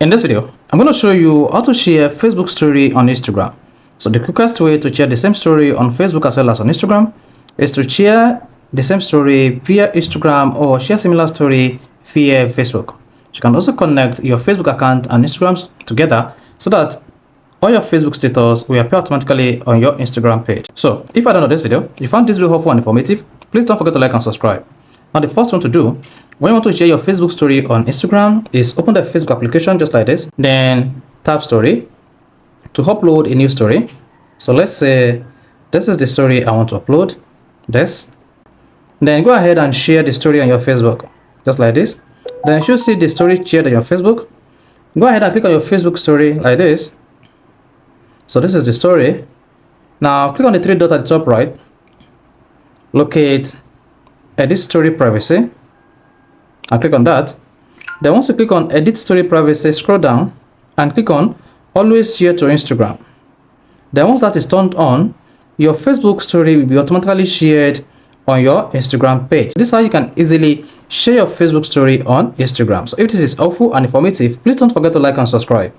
In this video, I'm going to show you how to share Facebook story on Instagram. So the quickest way to share the same story on Facebook as well as on Instagram is to share the same story via Instagram or share similar story via Facebook. You can also connect your Facebook account and Instagram together so that all your Facebook status will appear automatically on your Instagram page. So if I don't know this video, you found this video helpful and informative, please don't forget to like and subscribe. Now the first one to do when you want to share your Facebook story on Instagram is open the Facebook application just like this, then tap story to upload a new story. So let's say this is the story I want to upload, this. Then go ahead and share the story on your Facebook just like this. Then you should see the story shared on your Facebook. Go ahead and click on your Facebook story like this. So this is the story. Now click on the three dots at the top right, locate edit story privacy and click on that. Then once you click on edit story privacy, scroll down and click on always share to Instagram. Then once that is turned on, your Facebook story will be automatically shared on your Instagram page. This is how you can easily share your Facebook story on Instagram. So if this is helpful and informative, please don't forget to like and subscribe.